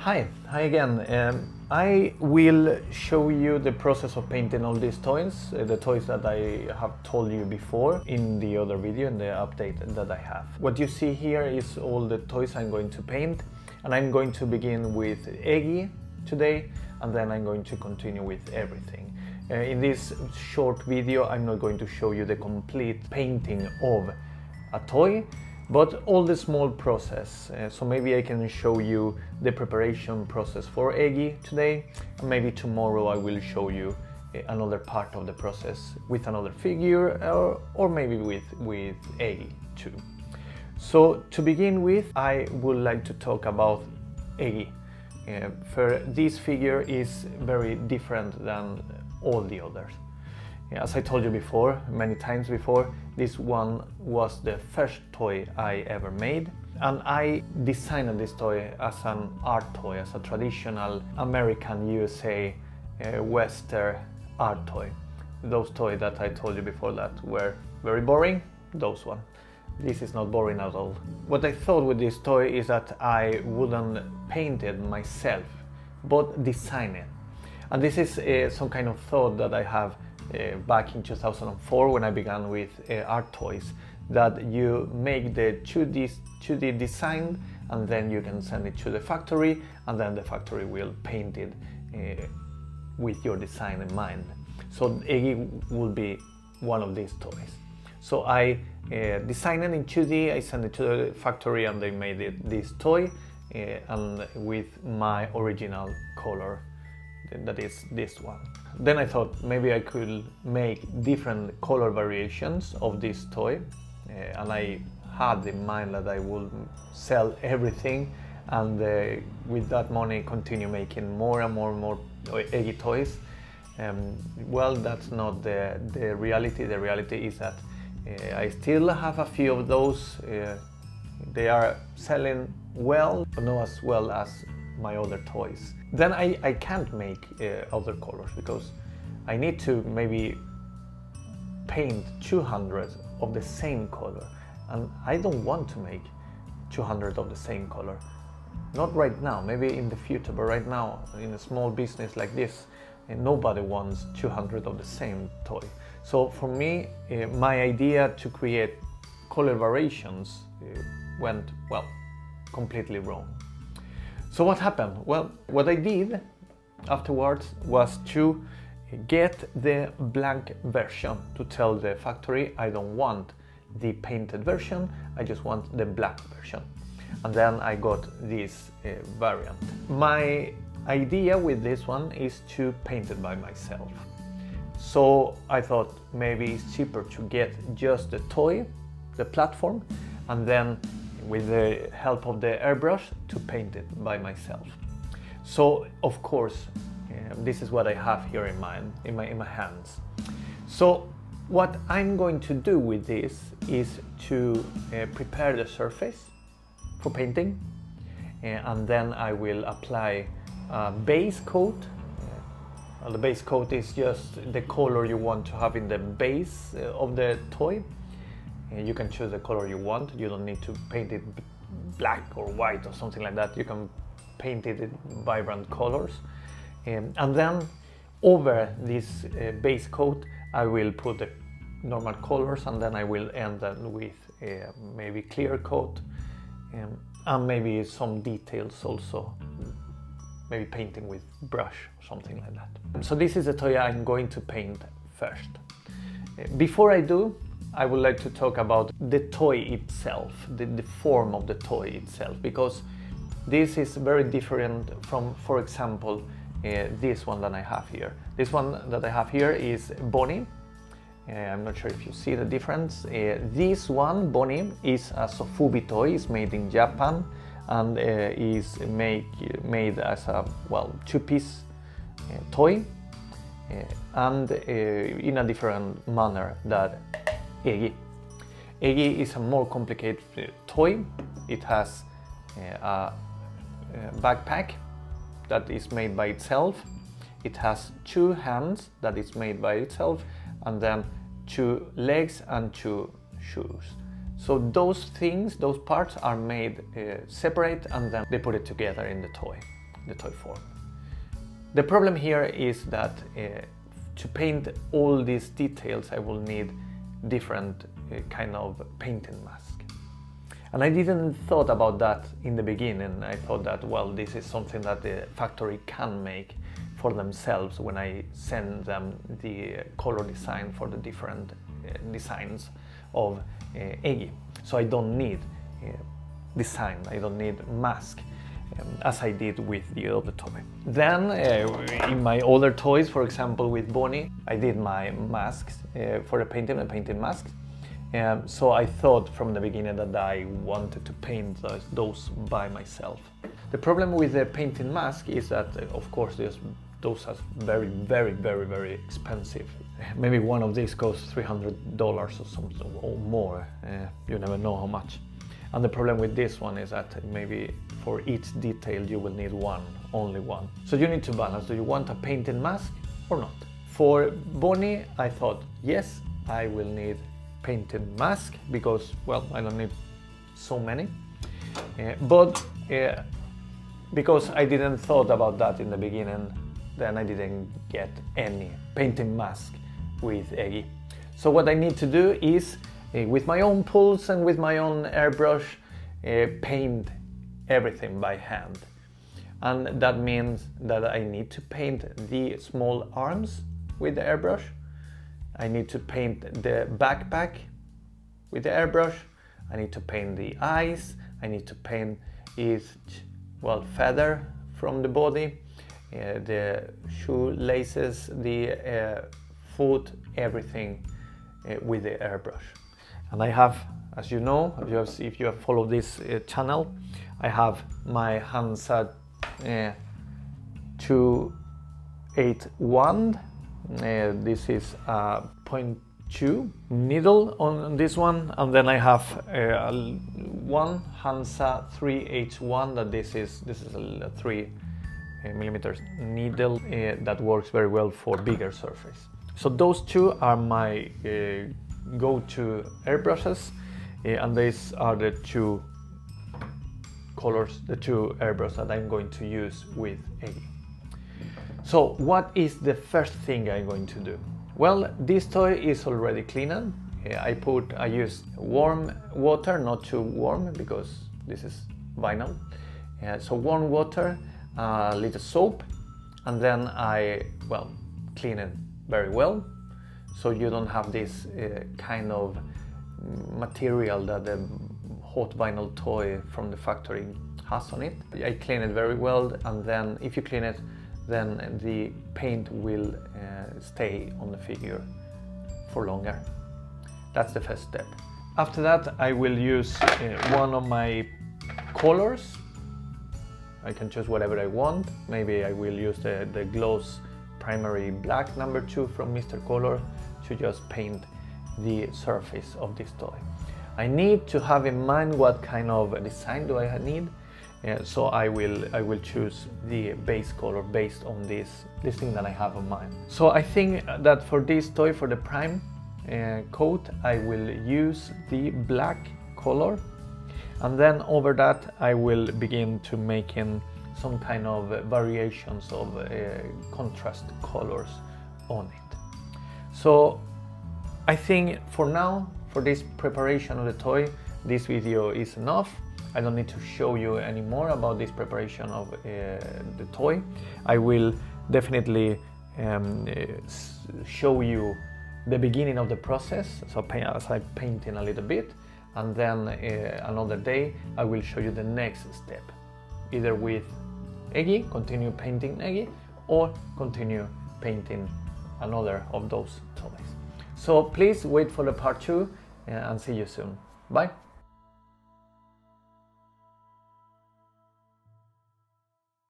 Hi again. I will show you the process of painting all these toys, the toys that I have told you before in the other video, in the update that I have. What you see here is all the toys I'm going to paint, and I'm going to begin with Eggy today, and then I'm going to continue with everything. In this short video, I'm not going to show you the complete painting of a toy, but all the small process. So maybe I can show you the preparation process for Eggy today, and maybe tomorrow I will show you another part of the process with another figure, or maybe with Eggy too. So to begin with, I would like to talk about Eggy. For this figure is very different than all the others. As I told you before, many times before, this one was the first toy I ever made, and I designed this toy as an art toy, as a traditional American USA Western art toy. Those toys that I told you before that were very boring, those one. This is not boring at all. What I thought with this toy is that I wouldn't paint it myself, but design it. And this is some kind of thought that I have back in 2004 when I began with art toys, that you make the 2D design and then you can send it to the factory, and then the factory will paint it with your design in mind. So Eggy will be one of these toys. So I designed it in 2D, I sent it to the factory, and they made this toy and with my original color, that is this one. Then I thought maybe I could make different color variations of this toy, and I had in mind that I would sell everything, and with that money continue making more and more Eggy toys. Well, that's not the reality. The reality is that I still have a few of those. They are selling well, but not as well as my other toys. Then I can't make other colors because I need to maybe paint 200 of the same color, and I don't want to make 200 of the same color. Not right now, maybe in the future, but right now in a small business like this, nobody wants 200 of the same toy. So for me, my idea to create color variations went, well, completely wrong. So what happened? Well, what I did afterwards was to get the blank version, to tell the factory I don't want the painted version, I just want the black version. And then I got this variant. My idea with this one is to paint it by myself. So I thought maybe it's cheaper to get just the toy, the platform, and then with the help of the airbrush to paint it by myself. So of course this is what I have here in my hands. So what I'm going to do with this is to prepare the surface for painting, and then I will apply a base coat. The base coat is just the color you want to have in the base of the toy. You can choose the color you want. You don't need to paint it black or white or something like that. You can paint it in vibrant colors. And then over this base coat I will put the normal colors, and then I will end them with maybe clear coat, and maybe some details also, maybe painting with brush or something like that. So this is the toy I'm going to paint first. Before I do, I would like to talk about the toy itself, the form of the toy itself, because this is very different from, for example, this one that I have here. This one that I have here is Bonnie. I'm not sure if you see the difference. This one, Bonnie, is a Sofubi toy. It's made in Japan, and is made as a, well, two-piece toy, and in a different manner than Eggy. Eggy is a more complicated toy. It has a backpack that is made by itself. It has two hands that is made by itself, and then two legs and two shoes. So those things, those parts are made separate, and then they put it together in the toy. the toy form. The problem here is that to paint all these details I will need different kind of painting mask. And I didn't thought about that in the beginning. I thought that, well, this is something that the factory can make for themselves when I send them the color design for the different designs of Eggy. So I don't need design, I don't need mask, as I did with the other toy. Then in my other toys, for example with Bonnie, I did my masks for the painting masks. So I thought from the beginning that I wanted to paint those by myself. The problem with the painting mask is that, of course, those are very expensive. Maybe one of these costs $300 or something or more. You never know how much. And the problem with this one is that maybe for each detail you will need only one. So you need to balance. Do you want a painting mask or not? For Bonnie, I thought, yes, I will need painted mask because, well, I don't need so many. But because I didn't thought about that in the beginning, then I didn't get any painting mask with Eggy. So what I need to do is, with my own pulse and with my own airbrush, paint everything by hand. And that means that I need to paint the small arms with the airbrush. I need to paint the backpack with the airbrush. I need to paint the eyes. I need to paint each, well, feather from the body, the shoelaces, the foot, everything with the airbrush. And I have, as you know, if you have followed this channel, I have my Hansa 281. This is a 0.2 needle on this one, and then I have one Hansa 3H1 that this is a 3 millimeters needle that works very well for bigger surface. So those two are my go-to airbrushes, and these are the two colors, the two airbrushes that I'm going to use with Eggy. So what is the first thing I'm going to do? Well, this toy is already cleaned. I used warm water, not too warm because this is vinyl. So warm water, a little soap, and then I, well, clean it very well, so you don't have this kind of material that the hot vinyl toy from the factory has on it. I clean it very well, and then if you clean it, then the paint will stay on the figure for longer. That's the first step. After that, I will use one of my colors. I can choose whatever I want. Maybe I will use the Gloss Primary Black #2 from Mr. Color to just paint the surface of this toy. I need to have in mind what kind of design do I need. So I will choose the base color based on this thing that I have in mind. So I think that for this toy, for the Prime coat, I will use the black color, and then over that I will begin to make in some kind of variations of contrast colors on it. So I think for now, for this preparation of the toy, this video is enough. I don't need to show you any more about this preparation of the toy. I will definitely show you the beginning of the process, so as I paint in a little bit, and then another day I will show you the next step, either with Eggy, continue painting Eggy, or continue painting another of those toys. So please wait for the part 2 and see you soon. Bye!